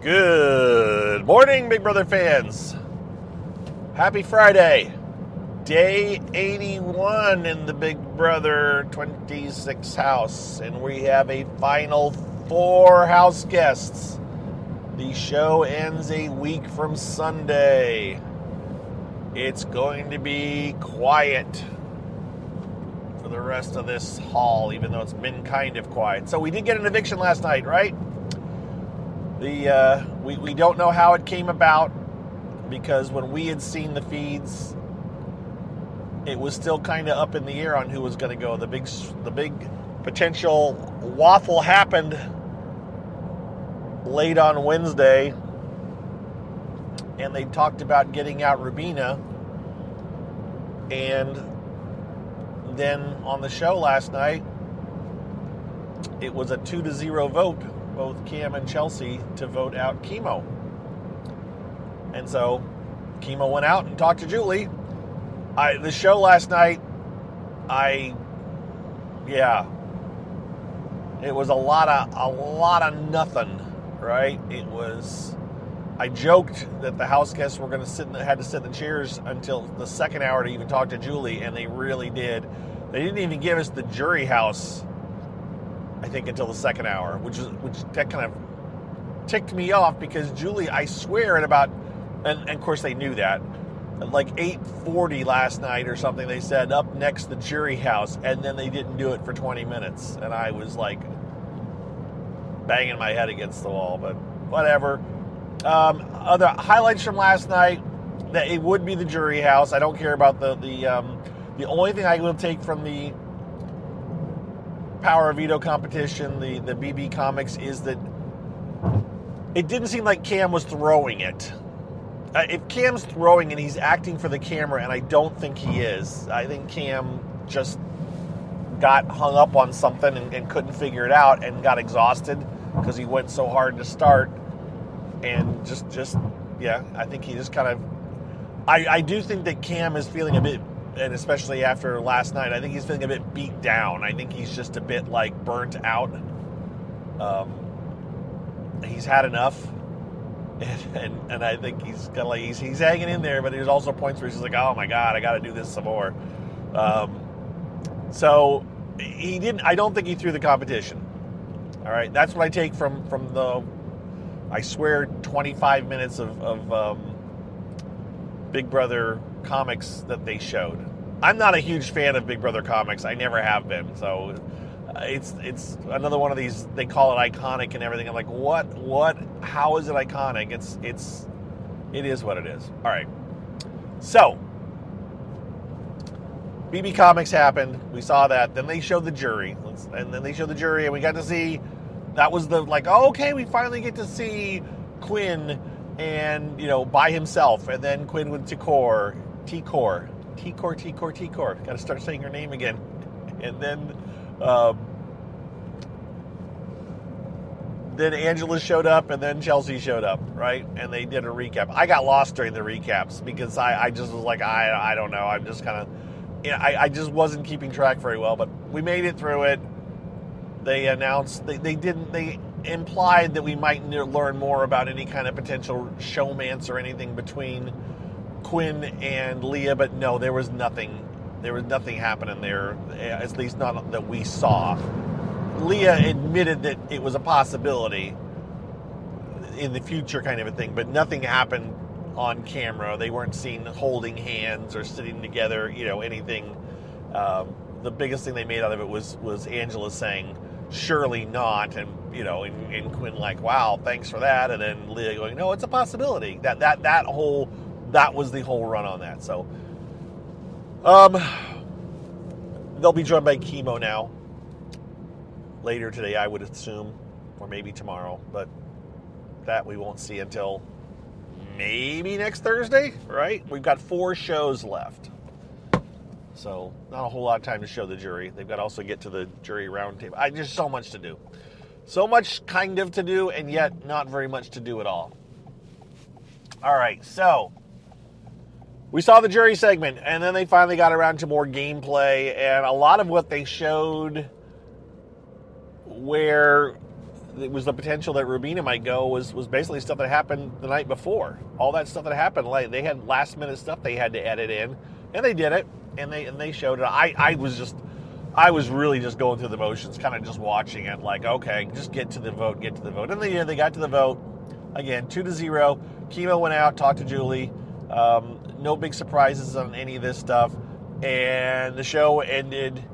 Good morning, Big Brother fans. Happy Friday. Day 81 in the Big Brother 26 house. And we have a final 4 house guests. The show ends a week from Sunday. It's going to be quiet for the rest of this haul, even though it's been kind of quiet. So we did get an eviction last night, right? We don't know how it came about, because when we had seen the feeds, it was still kind of up in the air on who was going to go. The big potential waffle happened late on Wednesday, and they talked about getting out Rubina, and then on the show last night, it was a 2-0 vote, both Cam and Chelsea, to vote out Chemo. And so Chemo went out and talked to Julie. The show last night, it was a lot of nothing, right? I joked that the house guests were going to had to sit in the chairs until the second hour to even talk to Julie, and they really did. They didn't even give us the jury house, I think, until the second hour, which that kind of ticked me off, because Julie, I swear, at about, and of course they knew that, at like 8:40 last night or something, they said, up next the jury house, and then they didn't do it for 20 minutes, and I was like banging my head against the wall, but whatever. Other highlights from last night, that it would be the jury house. I don't care about the only thing I will take from the Power of Veto competition, the BB Comics, is that it didn't seem like Cam was throwing it. If Cam's throwing and he's acting for the camera, and I don't think he is, I think Cam just got hung up on something and couldn't figure it out and got exhausted because he went so hard to start, and I think he just kind of, I do think that Cam is feeling a bit, and especially after last night, I think he's feeling a bit beat down. I think he's just a bit like burnt out. He's had enough, and I think he's kind of like he's hanging in there. But there's also points where he's like, "Oh my God, I got to do this some more." So he didn't. I don't think he threw the competition. All right, that's what I take from the, I swear, 25 minutes of Big Brother comics that they showed. I'm not a huge fan of Big Brother comics. I never have been. So it's another one of these, they call it iconic and everything. I'm like, what? How is it iconic? It is what it is. All right. So BB Comics happened. We saw that. Then they showed the jury. And we got to see, that was the, like, oh, okay, we finally get to see Quinn, and, by himself. And then Quinn with T-Core. Got to start saying her name again. And then Angela showed up, and then Chelsea showed up, right? And they did a recap. I got lost during the recaps because I just was like, I don't know. I'm just kind of, I just wasn't keeping track very well. But we made it through it. They announced, they implied that we might learn more about any kind of potential showmance or anything between Quinn and Leah, but no, there was nothing happening there, at least not that we saw. Leah admitted that it was a possibility in the future, kind of a thing, but nothing happened on camera. They weren't seen holding hands or sitting together, anything. The biggest thing they made out of it was Angela saying, surely not, and and Quinn like, wow, thanks for that, and then Leah going, no, it's a possibility. That was the whole run on that. So they'll be joined by Chemo now later today, I would assume, or maybe tomorrow, but that we won't see until maybe next Thursday, right? We've got 4 shows left. So not a whole lot of time to show the jury. They've got to also get to the jury roundtable. Just so much to do. So much kind of to do, and yet not very much to do at all. All right, so we saw the jury segment, and then they finally got around to more gameplay, and a lot of what they showed where it was the potential that Rubina might go was basically stuff that happened the night before. All that stuff that happened, like they had last minute stuff they had to edit in, and they did it, and they showed it. I was really just going through the motions, kind of just watching it, like, okay, just get to the vote, and they got to the vote. Again, 2-0. Kimo went out, talked to Julie. No big surprises on any of this stuff, and the show ended.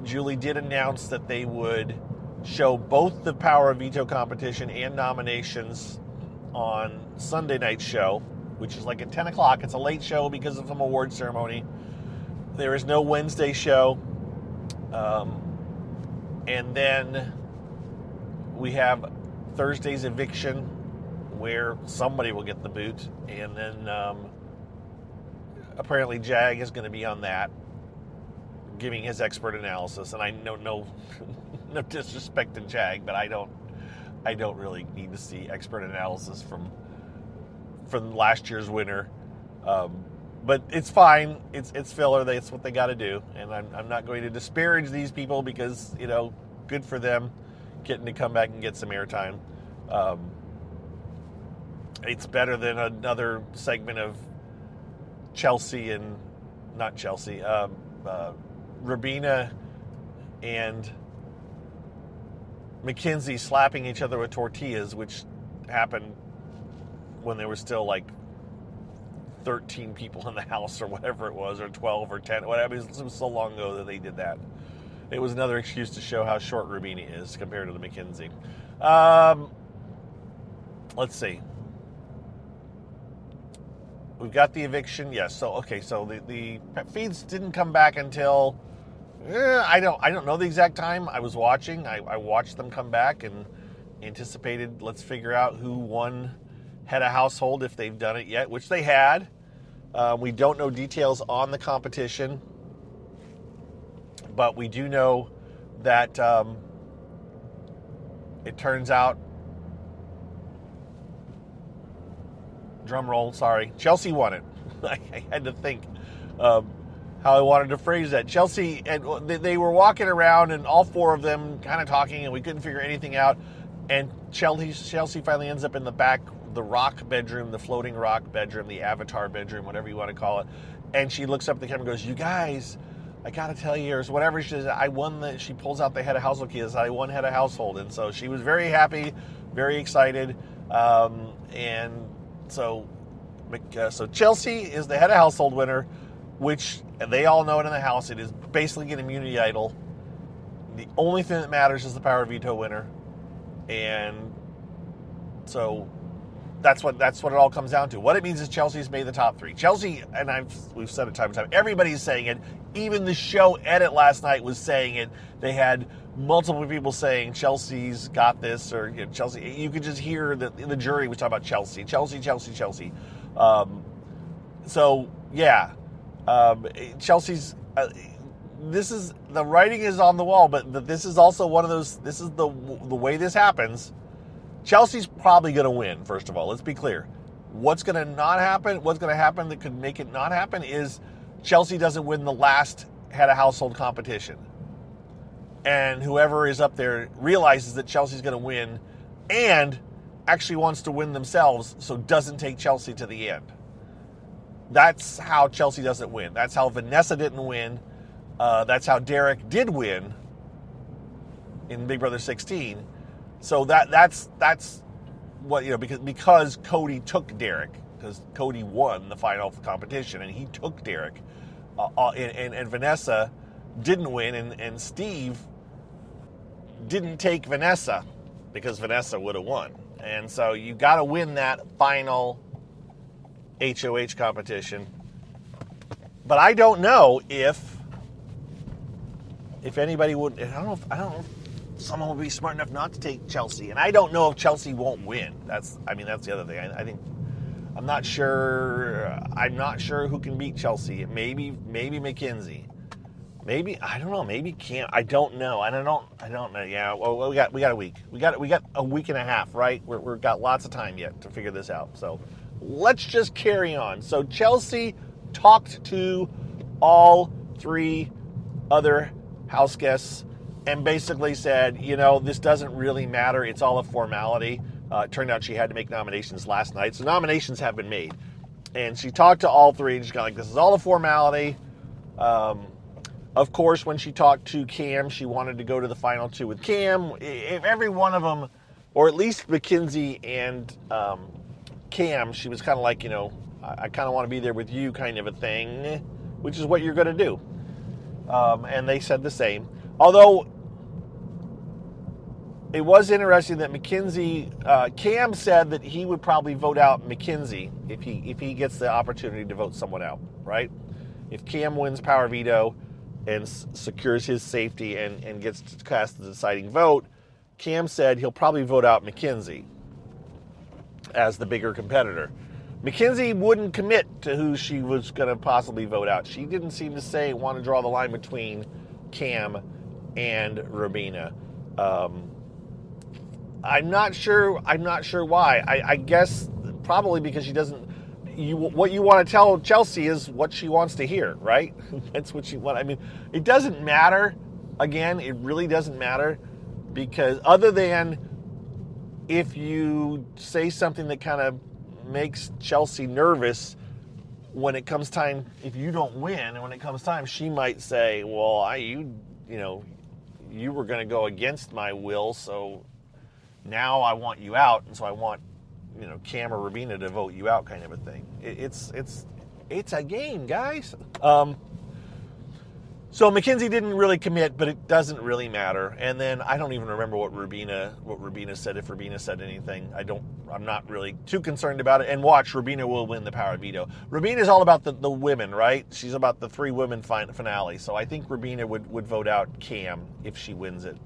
Julie did announce that they would show both the Power of Veto competition and nominations on Sunday night's show, which is like at 10 o'clock. It's a late show because of some award ceremony. There is no Wednesday show. And then we have Thursday's eviction, where somebody will get the boot. And then apparently Jag is going to be on that, giving his expert analysis. And I know no disrespect to Jag, but I don't really need to see expert analysis from last year's winner. But it's fine. It's filler. It's what they got to do, and I'm not going to disparage these people because good for them getting to come back and get some airtime. It's better than another segment of Chelsea and not Chelsea, Rubina and Mackenzie slapping each other with tortillas, which happened when there was still like 13 people in the house or whatever it was, or 12 or 10, whatever. It was so long ago that they did that. It was another excuse to show how short Rubini is compared to the Mackenzie. Let's see. We've got the eviction. Yes. So, okay. So the feeds didn't come back until, I don't know the exact time. I was watching. I watched them come back and anticipated, let's figure out who won Head of Household if they've done it yet, which they had. We don't know details on the competition, but we do know that it turns out, drum roll, sorry, Chelsea won it. I had to think how I wanted to phrase that. Chelsea, and they were walking around, and all four of them kind of talking, and we couldn't figure anything out. And Chelsea finally ends up in the back, the rock bedroom, the floating rock bedroom, the avatar bedroom, whatever you want to call it. And she looks up at the camera and goes, "You guys, I got to tell you," or whatever. She says, "I won she pulls out the Head of Household keys. I won Head of Household." And so she was very happy, very excited. And so Chelsea is the Head of Household winner, which they all know it in the house. It is basically an immunity idol. The only thing that matters is the Power of Veto winner. And so that's what it all comes down to. What it means is Chelsea's made the top three. Chelsea, and we've said it time and time, everybody's saying it. Even the show edit last night was saying it. They had multiple people saying Chelsea's got this, or Chelsea. You could just hear the jury was talking about Chelsea. So yeah, Chelsea's. This is, the writing is on the wall, but this is also one of those. This is the way this happens. Chelsea's probably going to win. First of all, let's be clear. What's going to not happen? What's going to happen that could make it not happen is Chelsea doesn't win the last Head of Household competition, and whoever is up there realizes that Chelsea's going to win, and actually wants to win themselves, so doesn't take Chelsea to the end. That's how Chelsea doesn't win. That's how Vanessa didn't win. That's how Derek did win in Big Brother 16. So that's what, because Cody took Derek, because Cody won the final competition and he took Derek, and Vanessa didn't win, and Steve didn't take Vanessa because Vanessa would have won. And so you got to win that final HoH competition. But I don't know if anybody would. I don't know if someone would be smart enough not to take Chelsea, and I don't know if Chelsea won't win. That's the other thing. I think I'm not sure. I'm not sure who can beat Chelsea. Maybe Mackenzie. Maybe, I don't know. Maybe can't. I don't know. I don't know. Yeah. Well, we got a week. We got a week and a half, right? We've got lots of time yet to figure this out. So let's just carry on. So Chelsea talked to all three other house guests and basically said, this doesn't really matter. It's all a formality. It turned out she had to make nominations last night. So nominations have been made. And she talked to all three, and she's kind of like, this is all a formality. Of course, when she talked to Cam, she wanted to go to the final two with Cam. If every one of them, or at least Mackenzie and Cam, she was kind of like, I kind of want to be there with you kind of a thing, which is what you're going to do. And they said the same. Although, it was interesting that Cam said that he would probably vote out Mackenzie if he gets the opportunity to vote someone out, right? If Cam wins power veto and secures his safety and gets to cast the deciding vote, Cam said he'll probably vote out Mackenzie as the bigger competitor. Mackenzie wouldn't commit to who she was going to possibly vote out. She didn't seem to want to draw the line between Cam and Rubina. I'm not sure why. I guess probably because she doesn't. What you want to tell Chelsea is what she wants to hear, right? That's what she wants. I mean, it doesn't matter. Again, it really doesn't matter, because other than if you say something that kind of makes Chelsea nervous when it comes time, if you don't win, and when it comes time, she might say, well, you were going to go against my will, so now I want you out, and so I want, Cam or Rubina to vote you out, kind of a thing. It's a game, guys. So Mackenzie didn't really commit, but it doesn't really matter. And then I don't even remember what Rubina said, if Rubina said anything. I'm not really too concerned about it. And watch, Rubina will win the power veto. Rubina's all about the women, right? She's about the 3 women finale. So I think Rubina would vote out Cam if she wins it.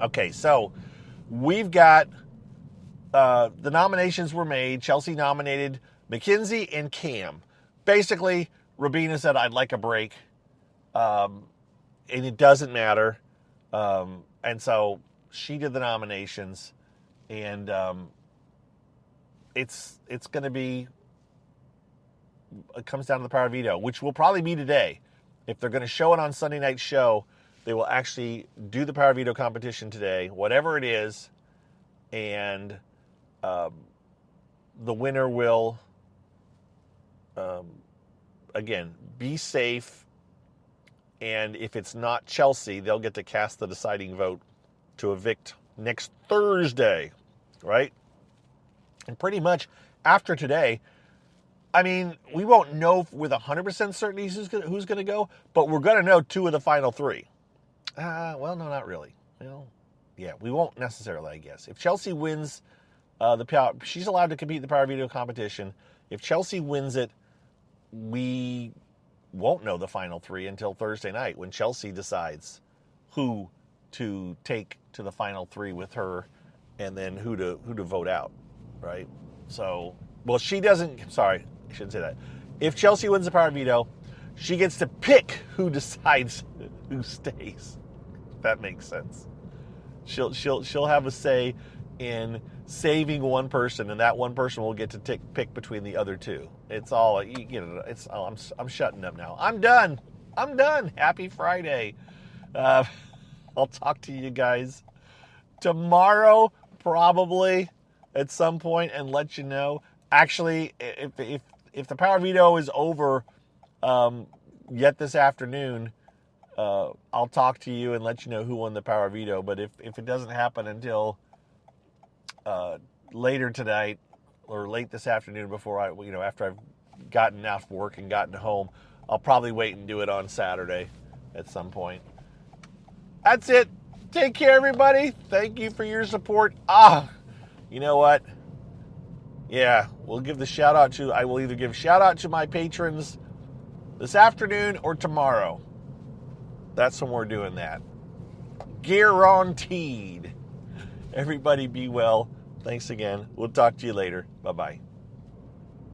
Okay, so we've got the nominations were made. Chelsea nominated Mackenzie and Cam. Basically, Rubina said, I'd like a break. And it doesn't matter. And so she did the nominations, and it's going to be, it comes down to the power veto, which will probably be today. If they're going to show it on Sunday Night Show, they will actually do the power veto competition today, whatever it is, and the winner will, again, be safe. And if it's not Chelsea, they'll get to cast the deciding vote to evict next Thursday, right? And pretty much after today, I mean, we won't know with 100% certainty who's going to go, but we're going to know 2 of the final 3. Well, no, not really. Well, yeah, we won't necessarily, I guess. If Chelsea wins the power, she's allowed to compete in the power veto competition. If Chelsea wins it, we won't know the final 3 until Thursday night, when Chelsea decides who to take to the final 3 with her, and then who to vote out, right? So, well, she doesn't. Sorry, I shouldn't say that. If Chelsea wins the power veto, she gets to pick who decides who stays. If that makes sense. She'll have a say in saving one person, and that one person will get to pick between the other 2. It's all, it's all, I'm shutting up now. I'm done. Happy Friday. I'll talk to you guys tomorrow, probably at some point, and let you know. Actually, if the power veto is over yet this afternoon, I'll talk to you and let you know who won the power veto. But if it doesn't happen until later tonight or late this afternoon, before after I've gotten off work and gotten home, I'll probably wait and do it on Saturday at some point. That's it. Take care, everybody. Thank you for your support. You know what? Yeah, we'll give the shout out to, I will either give shout out to my patrons this afternoon or tomorrow. That's when we're doing that. Guaranteed. Everybody be well. Thanks again. We'll talk to you later. Bye-bye.